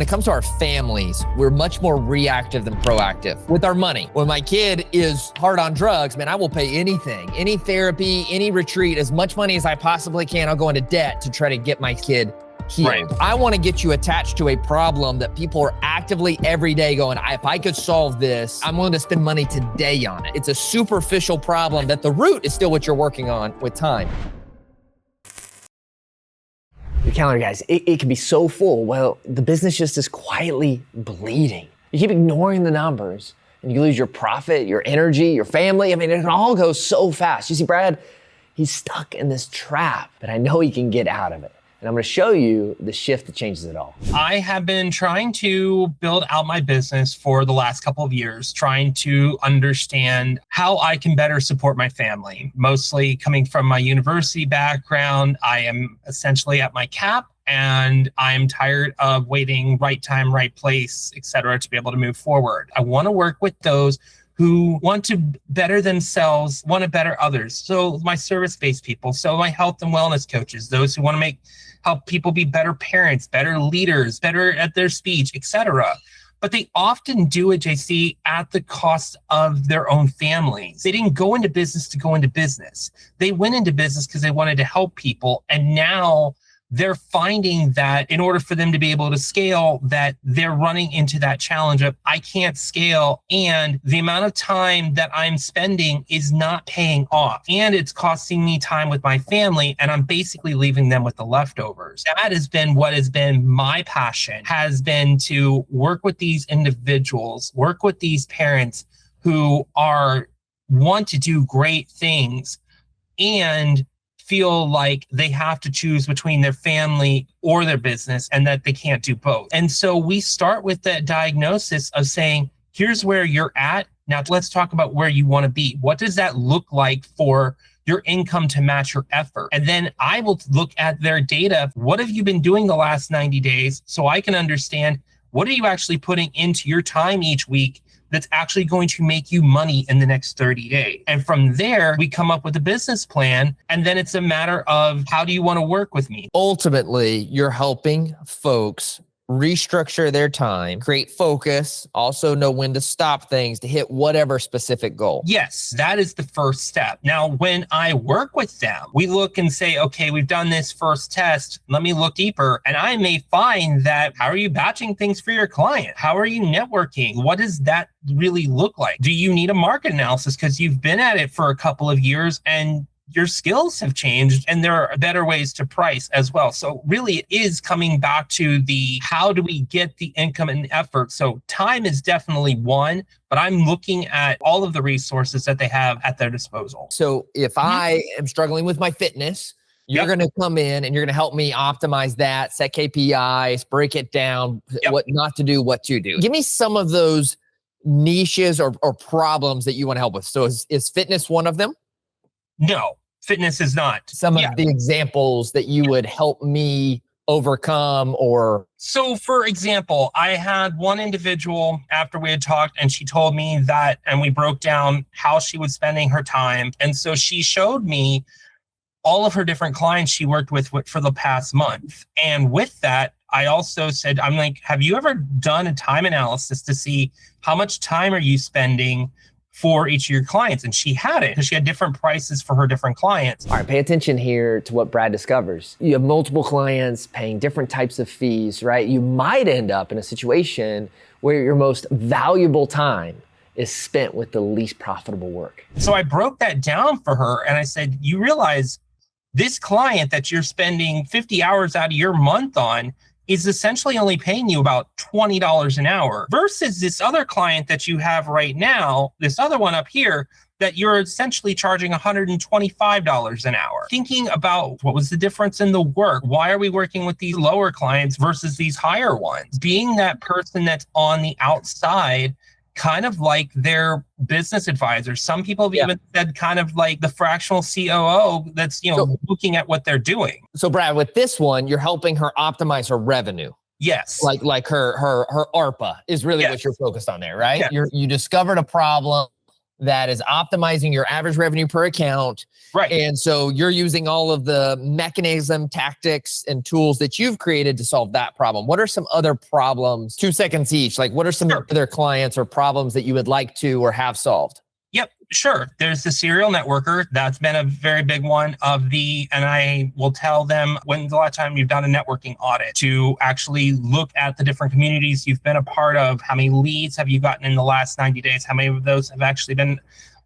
When it comes to our families, we're much more reactive than proactive. With our money, when my kid is hard on drugs, man, I will pay anything, any therapy, any retreat, as much money as I possibly can. I'll go into debt to try to get my kid healed. Right. I want to get you attached to a problem that people are actively every day going, if I could solve this, I'm willing to spend money today on it. It's a superficial problem that the root is still what you're working on with time. Your calendar, guys, it can be so full. Well, the business just is quietly bleeding. You keep ignoring the numbers and you lose your profit, your energy, your family. I mean, it can all go so fast. You see, Brad, he's stuck in this trap, but I know he can get out of it. And I'm going to show you the shift that changes it all. I have been trying to build out my business for the last couple of years, trying to understand how I can better support my family. Mostly coming from my university background, I am essentially at my cap and I'm tired of waiting right time, right place, et cetera, to be able to move forward. I want to work with those who want to better themselves, want to better others. So my service-based people, so my health and wellness coaches, those who want to help people be better parents, better leaders, better at their speech, etc. But they often do it, JC, at the cost of their own families. They didn't go into business to go into business. They went into business because they wanted to help people. And now they're finding that in order for them to be able to scale, that they're running into that challenge of, I can't scale, and the amount of time that I'm spending is not paying off, and it's costing me time with my family, and I'm basically leaving them with the leftovers. That has been what has been my passion, has been to work with these individuals, work with these parents who want to do great things and feel like they have to choose between their family or their business and that they can't do both. And so we start with that diagnosis of saying, here's where you're at. Now let's talk about where you want to be. What does that look like for your income to match your effort? And then I will look at their data. What have you been doing the last 90 days? So I can understand, what are you actually putting into your time each week that's actually going to make you money in the next 30 days. And from there, we come up with a business plan. And then it's a matter of, how do you want to work with me? Ultimately, you're helping folks restructure their time, create focus, also know when to stop things to hit whatever specific goal. Yes, that is the first step. Now, when I work with them, we look and say, okay, we've done this first test. Let me look deeper. And I may find that, how are you batching things for your client? How are you networking? What does that really look like? Do you need a market analysis because you've been at it for a couple of years and your skills have changed and there are better ways to price as well? So really it is coming back to how do we get the income and effort? So time is definitely one, but I'm looking at all of the resources that they have at their disposal. So if I am struggling with my fitness, you're going to come in and you're going to help me optimize that, set KPIs, break it down, what not to do, what to do. Give me some of those niches or problems that you want to help with. So is fitness one of them? No, fitness is not. Some of the examples that you would help me overcome or... So for example, I had one individual after we had talked and she told me that, and we broke down how she was spending her time. And so she showed me all of her different clients she worked with for the past month. And with that, I also said, I'm like, have you ever done a time analysis to see how much time are you spending for each of your clients? And she had it because she had different prices for her different clients. All right, pay attention here to what Brad discovers. You have multiple clients paying different types of fees, right? You might end up in a situation where your most valuable time is spent with the least profitable work. So I broke that down for her and I said, you realize this client that you're spending 50 hours out of your month on is essentially only paying you about $20 an hour versus this other client that you have right now, this other one up here, that you're essentially charging $125 an hour. Thinking about what was the difference in the work? Why are we working with these lower clients versus these higher ones? Being that person that's on the outside, kind of like their business advisor. Some people have even said kind of like the fractional COO that's, looking at what they're doing. So Brad, with this one, you're helping her optimize her revenue. Yes. Like her ARPA is really what you're focused on there, right? Yes. You discovered a problem that is optimizing your average revenue per account. Right. And so you're using all of the mechanism, tactics, and tools that you've created to solve that problem. What are some other problems, 2 seconds each? Like what are some other clients or problems that you would like to or have solved? Yep, sure. There's the serial networker. That's been a very big one and I will tell them when's the last time you've done a networking audit to actually look at the different communities you've been a part of. How many leads have you gotten in the last 90 days? How many of those have actually been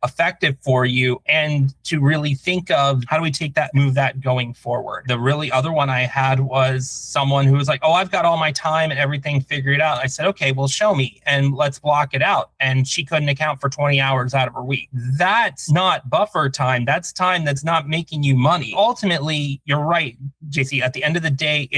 effective for you, and to really think of how do we move that going forward. The really other one I had was someone who was like, oh, I've got all my time and everything figured out. I said, okay, well, show me and let's block it out. And she couldn't account for 20 hours out of her week. That's not buffer time. That's time that's not making you money. Ultimately, you're right, JC. At the end of the day,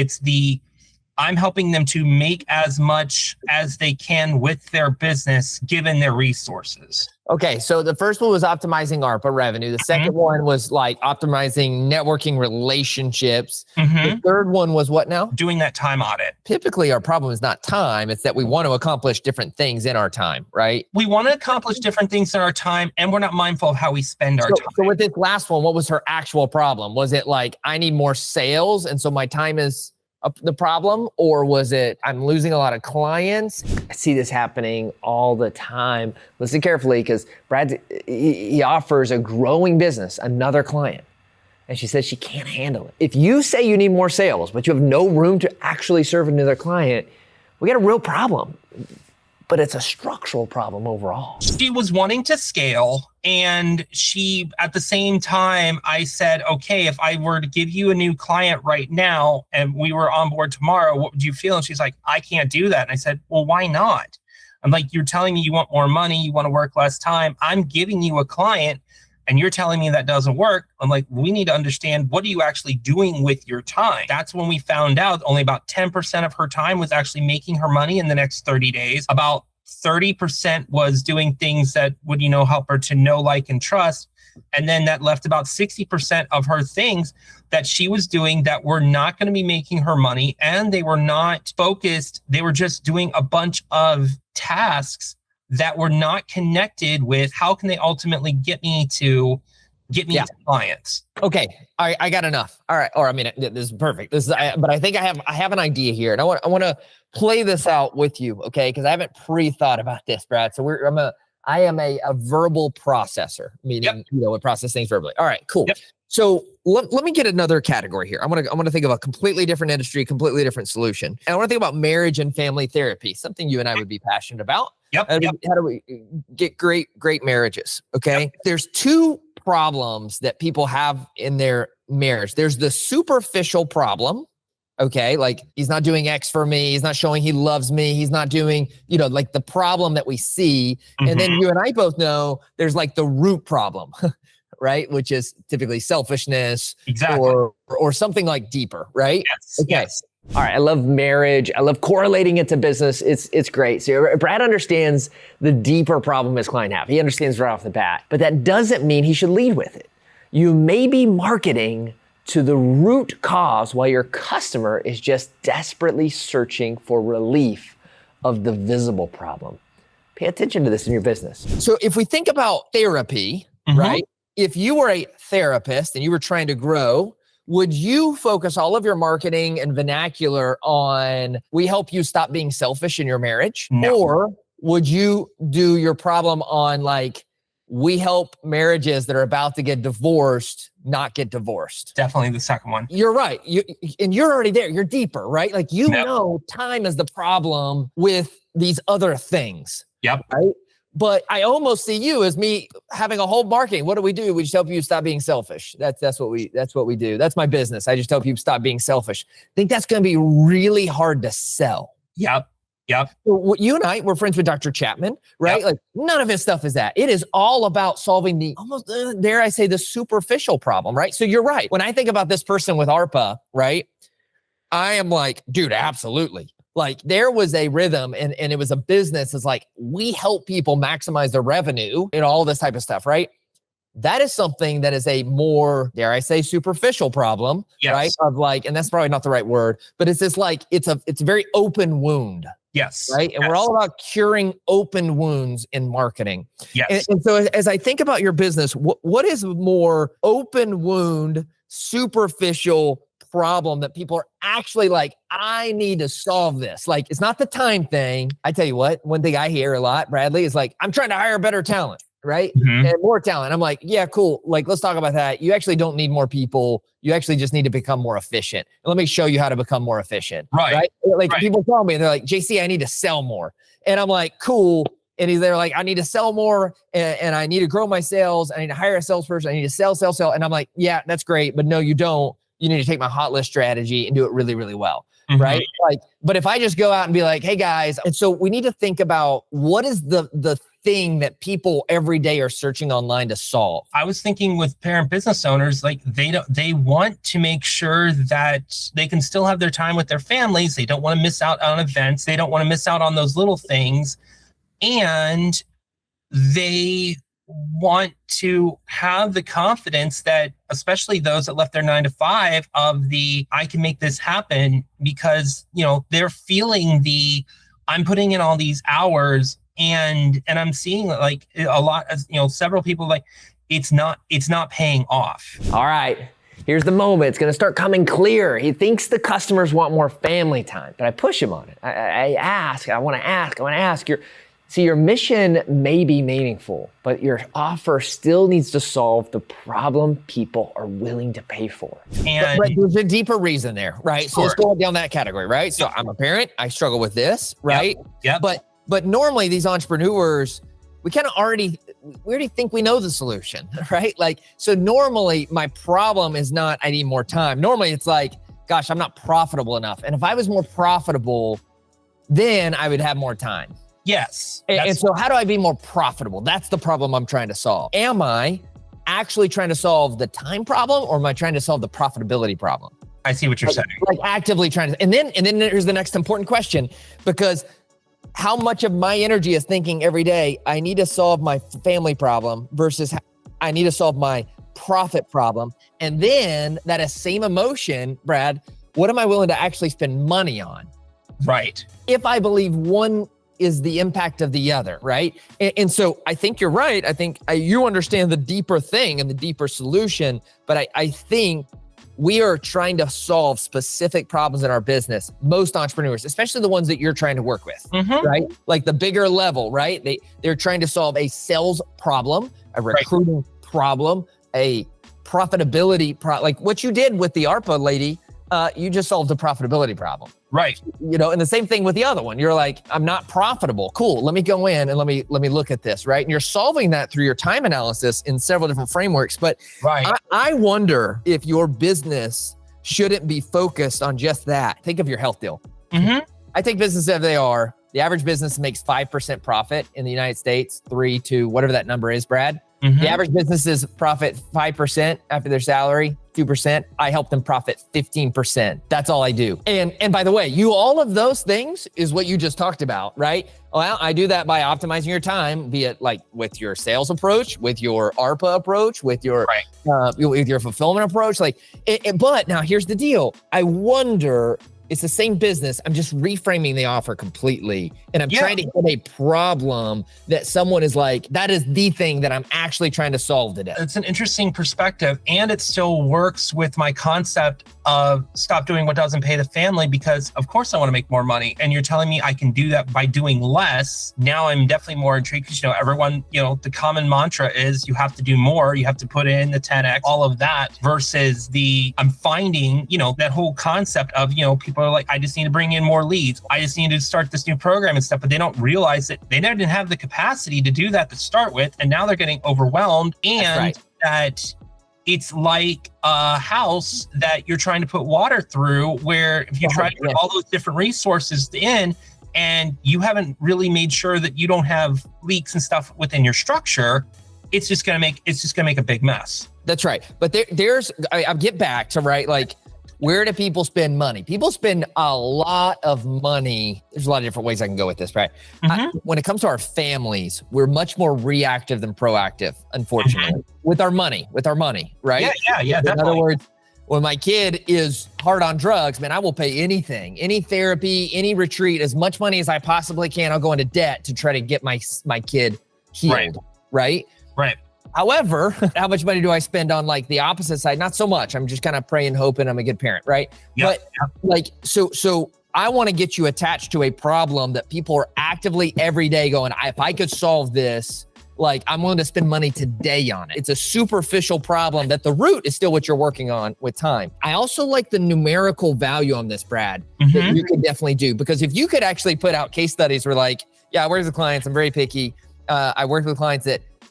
I'm helping them to make as much as they can with their business, given their resources. Okay, so the first one was optimizing ARPA revenue. The second one was like optimizing networking relationships. The third one was what now? Doing that time audit. Typically, our problem is not time. It's that we want to accomplish different things in our time, right? We want to accomplish different things in our time, and we're not mindful of how we spend our time. So with this last one, what was her actual problem? Was it like, I need more sales, and so my time is the problem, or was it I'm losing a lot of clients? I see this happening all the time. Listen carefully, because Brad, he offers a growing business another client, and she says she can't handle it. If you say you need more sales, but you have no room to actually serve another client, we got a real problem. But it's a structural problem overall. She was wanting to scale, and at the same time, I said, okay, if I were to give you a new client right now and we were on board tomorrow, what would you feel? And she's like, I can't do that. And I said, well, why not? I'm like, you're telling me you want more money, you want to work less time. I'm giving you a client and you're telling me that doesn't work. I'm like, we need to understand, what are you actually doing with your time? That's when we found out only about 10% of her time was actually making her money in the next 30 days. About 30% was doing things that would, help her to know, like, and trust. And then that left about 60% of her things that she was doing that were not going to be making her money, and they were not focused. They were just doing a bunch of tasks that were not connected with how can they ultimately get me to clients. Okay, I got enough. All right, this is perfect. But I think I have an idea here, and I want to play this out with you, okay? Because I haven't pre-thought about this, Brad. So I am a verbal processor, meaning we process things verbally. All right, cool. Yep. So let me get another category here. I'm gonna think of a completely different industry, completely different solution, and I want to think about marriage and family therapy, something you and I would be passionate about. Yep. How do we get great marriages? Okay. Yep. There's two problems that people have in their marriage. There's the superficial problem. Okay. Like, he's not doing X for me. He's not showing he loves me. He's not doing, like the problem that we see. And then you and I both know there's like the root problem, right? Which is typically selfishness, exactly, or something like deeper, right? Yes. Okay. Yes. All right, I love marriage. I love correlating it to business. It's great. So Brad understands the deeper problem his client have. He understands right off the bat, but that doesn't mean he should lead with it. You may be marketing to the root cause while your customer is just desperately searching for relief of the visible problem. Pay attention to this in your business. So if we think about therapy, right? If you were a therapist and you were trying to grow, would you focus all of your marketing and vernacular on, we help you stop being selfish in your marriage? No. Or would you do your problem on, like, we help marriages that are about to get divorced not get divorced? Definitely the second one. You're right. You're already there. You're deeper, right? Like, know time is the problem with these other things. Yep. Right? But I almost see you as me having a whole marketing. What do? We just help you stop being selfish. That's what we do. That's my business. I just help you stop being selfish. I think that's going to be really hard to sell. Yep. So you and I, we're friends with Dr. Chapman, right? Yep. Like, none of his stuff is that. It is all about solving the almost, dare I say, the superficial problem, right? So you're right. When I think about this person with ARPA, right? I am like, dude, absolutely. Like, there was a rhythm and it was a business. It's like, we help people maximize their revenue and all this type of stuff, right? That is something that is a more, dare I say, superficial problem, right? Of like, and that's probably not the right word, but it's just like, it's a very open wound, Yes. Right. And yes. we're all about curing open wounds in marketing. Yes. And so as I think about your business, what is more open wound, superficial problem that people are actually like, I need to solve this? Like, it's not the time thing. I tell you what, one thing I hear a lot, Bradley, is like, I'm trying to hire better talent, right? And more talent. I'm like, yeah, cool. Like, let's talk about that. You actually don't need more people. You actually just need to become more efficient. And let me show you how to become more efficient. Right. Like people tell me, they're like, JC, I need to sell more. And I'm like, cool. And they're like, I need to sell more and I need to grow my sales. I need to hire a salesperson. I need to sell. And I'm like, yeah, that's great. But no, you don't. You need to take my hot list strategy and do it really, really well. Right. Like, but if I just go out and be like, hey guys, and so we need to think about what is the thing that people every day are searching online to solve. I was thinking with parent business owners, like they want to make sure that they can still have their time with their families. They don't want to miss out on events. They don't want to miss out on those little things. And they want to have the confidence that, especially those that left their 9-to-5, of the, I can make this happen, because, they're feeling I'm putting in all these hours and I'm seeing like a lot of, several people like, it's not paying off. All right. Here's the moment. It's going to start coming clear. He thinks the customers want more family time, but I push him on it. I want to ask. Your mission may be meaningful, but your offer still needs to solve the problem people are willing to pay for. And but there's a deeper reason there, right? Sure. So let's go down that category, right? So I'm a parent. I struggle with this, right? Yep. But normally these entrepreneurs, we already think we know the solution, right? Like, so normally my problem is not, I need more time. Normally it's like, gosh, I'm not profitable enough. And if I was more profitable, then I would have more time. Yes. And so how do I be more profitable? That's the problem I'm trying to solve. Am I actually trying to solve the time problem, or am I trying to solve the profitability problem? I see what you're saying. Like actively trying to, and then here's the next important question, because how much of my energy is thinking every day, I need to solve my family problem versus I need to solve my profit problem. And then that same emotion, Brad, what am I willing to actually spend money on? Right. If I believe one is the impact of the other, right? And so I think you're right. I think you understand the deeper thing and the deeper solution, but I think we are trying to solve specific problems in our business. Most entrepreneurs, especially the ones that you're trying to work with, right? Like the bigger level, right? They're trying to solve a sales problem, a recruiting problem, a profitability like what you did with the ARPA lady, you just solved a profitability problem. Right. And the same thing with the other one. You're like, I'm not profitable. Cool. Let me go in and let me look at this, right? And you're solving that through your time analysis in several different frameworks. But I wonder if your business shouldn't be focused on just that. Think of your health deal. I take businesses as they are. The average business makes 5% profit in the United States, 3 to whatever that number is, Brad. The average businesses profit 5% after their salary, 2%. I help them profit 15%. That's all I do. And by the way, all of those things is what you just talked about, right? Well, I do that by optimizing your time, be it like with your sales approach, with your ARPA approach, with your fulfillment approach. But now here's the deal. I wonder, it's the same business. I'm just reframing the offer completely. And I'm trying to hit a problem that someone is like, that is the thing that I'm actually trying to solve today. It's an interesting perspective. And it still works with my concept of stop doing what doesn't pay the family, because of course I want to make more money. And you're telling me I can do that by doing less. Now I'm definitely more intrigued because, everyone, the common mantra is you have to do more. You have to put in the 10X, all of that, versus I'm finding, that whole concept of, people are like, I just need to bring in more leads. I just need to start this new program and stuff, but they don't realize that they never didn't have the capacity to do that to start with. And now they're getting overwhelmed, and that it's like a house that you're trying to put water through, where if you try to put all those different resources in and you haven't really made sure that you don't have leaks and stuff within your structure, it's just going to make a big mess. That's right. But I'll get back to like, where do people spend money? People spend a lot of money. There's a lot of different ways I can go with this, right? When it comes to our families, we're much more reactive than proactive, unfortunately, with our money, right? Yeah. In other words, when my kid is hard on drugs, man, I will pay anything, any therapy, any retreat, as much money as I possibly can. I'll go into debt to try to get my kid healed, right? However, how much money do I spend on like the opposite side? Not so much. I'm just kind of praying, hoping I'm a good parent, right? Like, so I want to get you attached to a problem that people are actively every day going, if I could solve this, like I'm willing to spend money today on it. It's a superficial problem that the root is still what you're working on with time. I also like the numerical value on this, Brad, that you could definitely do. Because if you could actually put out case studies where like, yeah, I work with clients, I'm very picky. I work with clients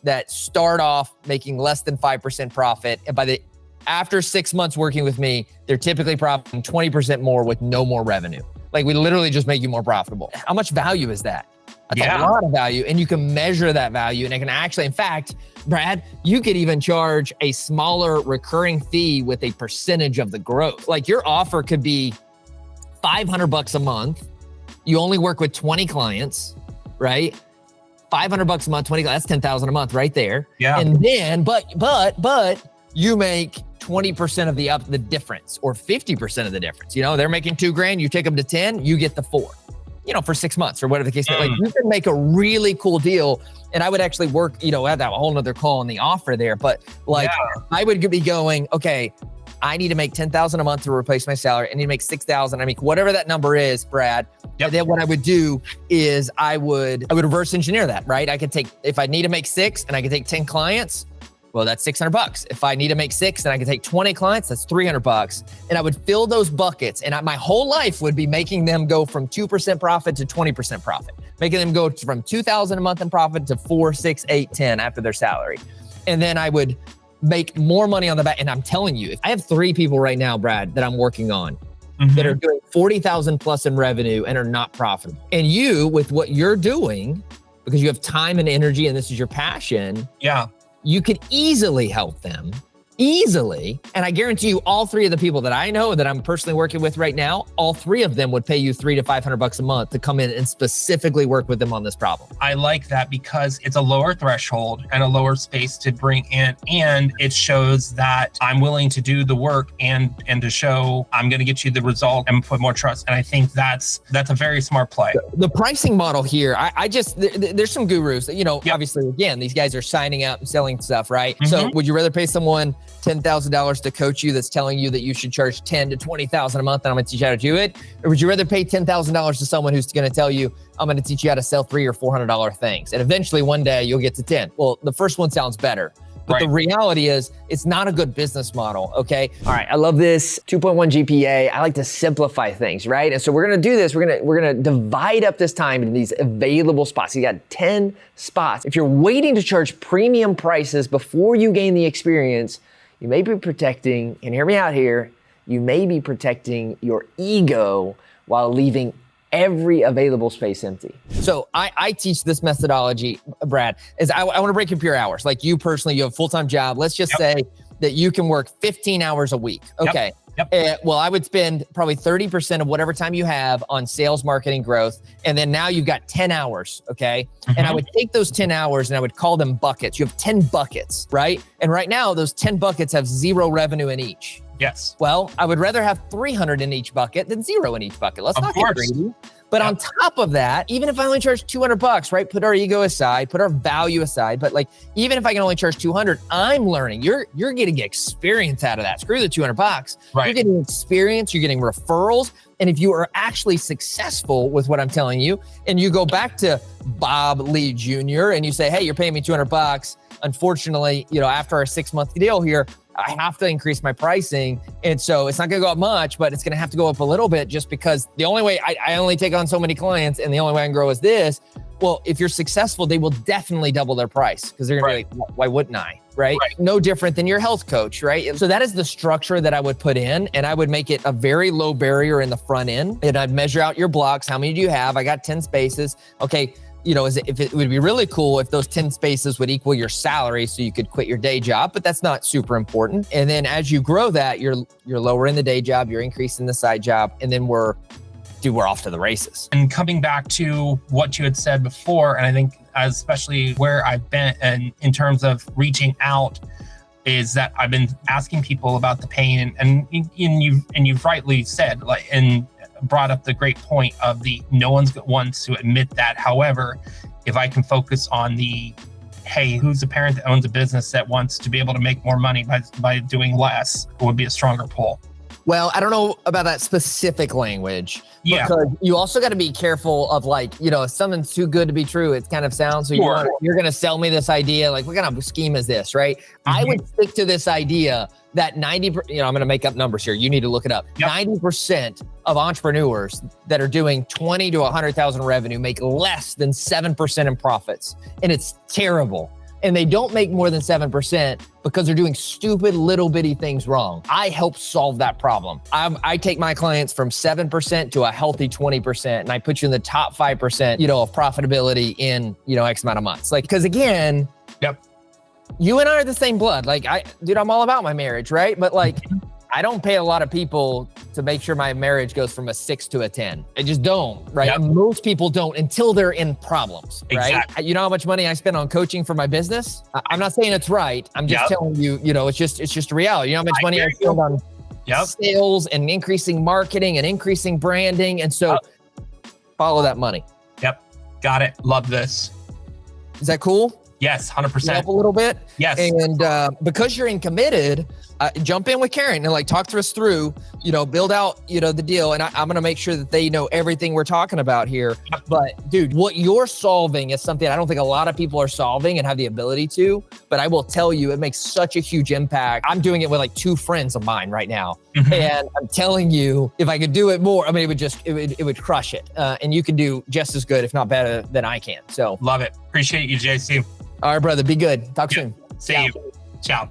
that start off making less than 5% profit. And after 6 months working with me, they're typically profiting 20% more with no more revenue. Like we literally just make you more profitable. How much value is that? That's a lot of value, and you can measure that value, and it can actually, in fact, Brad, you could even charge a smaller recurring fee with a percentage of the growth. Like your offer could be $500 a month. You only work with 20 clients, right? $500 a month, 20, that's 10,000 a month right there. Yeah. And then, but you make 20% of the difference, or 50% of the difference. You know, they're making $2,000, you take them to 10, you get the 4. You know, for 6 months or whatever the case may be. Like you can make a really cool deal. And I would actually work, you know, have that whole nother call on the offer there. But like I would be going, okay, I need to make $10,000 a month to replace my salary. I need to make $6,000. I mean, whatever that number is, Brad. And then what I would do is I would reverse engineer that, right? I could take, if I need to make 6 and I could take 10 clients, well, that's $600. If I need to make 6 and I can take 20 clients, that's $300. And I would fill those buckets, and my whole life would be making them go from 2% profit to 20% profit, making them go from $2,000 a month in profit to 4, 6, 8, 10 after their salary. And then I would make more money on the back. And I'm telling you, I have 3 people right now, Brad, that I'm working on that are doing 40,000 plus in revenue and are not profitable. And you, with what you're doing, because you have time and energy and this is your passion, you could easily help them, easily. And I guarantee you all 3 of the people that I know that I'm personally working with right now, all 3 of them would pay you $300 to $500 a month to come in and specifically work with them on this problem. I like that because it's a lower threshold and a lower space to bring in. And it shows that I'm willing to do the work and to show I'm going to get you the result and put more trust. And I think that's a very smart play. The pricing model here, there's some gurus, you know, obviously, again, these guys are signing up and selling stuff, right? So would you rather pay someone $10,000 to coach you that's telling you that you should charge $10,000 to $20,000 a month and I'm going to teach you how to do it? Or would you rather pay $10,000 to someone who's going to tell you, I'm going to teach you how to sell $300 or $400 things, and eventually one day you'll get to 10? Well, the first one sounds better. But the reality is it's not a good business model, okay? All right, I love this 2.1 GPA. I like to simplify things, right? And so we're gonna do this. We're gonna divide up this time into these available spots. You got 10 spots. If you're waiting to charge premium prices before you gain the experience, you may be protecting, and hear me out here, you may be protecting your ego while leaving every available space empty. So I teach this methodology, Brad, is I want to break up your hours. Like you personally, you have a full-time job. Let's just say that you can work 15 hours a week. Okay. Well, I would spend probably 30% of whatever time you have on sales, marketing, growth. And then now you've got 10 hours, okay? And I would take those 10 hours and I would call them buckets. You have 10 buckets, right? And right now, those 10 buckets have 0 revenue in each. Yes. Well, I would rather have 300 in each bucket than 0 in each bucket. Let's not get greedy. But on top of that, even if I only charge $200, right? Put our ego aside, put our value aside. But like, even if I can only charge $200, I'm learning. You're getting experience out of that. Screw the $200. Right. You're getting experience. You're getting referrals. And if you are actually successful with what I'm telling you, and you go back to Bob Lee Jr. and you say, hey, you're paying me $200. Unfortunately, you know, after our 6-month deal here, I have to increase my pricing. And so it's not going to go up much, but it's going to have to go up a little bit just because the only way I only take on so many clients and the only way I can grow is this. Well, if you're successful, they will definitely double their price because they're going to be like, why wouldn't I? Right? No different than your health coach, right? So that is the structure that I would put in, and I would make it a very low barrier in the front end. And I'd measure out your blocks. How many do you have? I got 10 spaces. Okay. You know, if it would be really cool if those 10 spaces would equal your salary so you could quit your day job, but that's not super important. And then as you grow that, you're lowering the day job, you're increasing the side job, and then we're off to the races. And coming back to what you had said before, and I think especially where I've been and in terms of reaching out, is that I've been asking people about the pain, and you've rightly said, like, and brought up the great point of the no one wants to admit that. However, if I can focus on the, hey, who's a parent that owns a business that wants to be able to make more money by doing less, it would be a stronger pull. Well, I don't know about that specific language. Yeah. Because you also got to be careful of, like, if something's too good to be true, it kind of sounds, so you're going to sell me this idea, like, what kind of scheme is this, right? Mm-hmm. I would stick to this idea that I'm going to make up numbers here. You need to look it up. Yep. 90% of entrepreneurs that are doing 20 to 100,000 revenue make less than 7% in profits. And it's terrible. And they don't make more than 7% because they're doing stupid little bitty things wrong. I help solve that problem. I take my clients from 7% to a healthy 20%, and I put you in the top 5%, of profitability in, X amount of months. Like, because again, yep, you and I are the same blood. Like, I'm all about my marriage, right? But like, I don't pay a lot of people to make sure my marriage goes from a 6 to a 10. I just don't, right? Yep. And most people don't until they're in problems, right? Exactly. You know how much money I spend on coaching for my business? I'm not saying it's right. I'm just telling you, it's just a reality. You know how much money I spend on sales and increasing marketing and increasing branding. And so follow that money. Yep. Got it. Love this. Is that cool? Yes, 100%. Help a little bit. Yes. And because you're in committed, jump in with Karen and like talk to us through, build out, the deal. And I'm going to make sure that they know everything we're talking about here. But dude, what you're solving is something I don't think a lot of people are solving and have the ability to, but I will tell you, it makes such a huge impact. I'm doing it with like 2 friends of mine right now. Mm-hmm. And I'm telling you, if I could do it more, it would crush it. And you can do just as good, if not better than I can. So love it. Appreciate you, JC. All right, brother. Be good. Talk soon. See you. Ciao.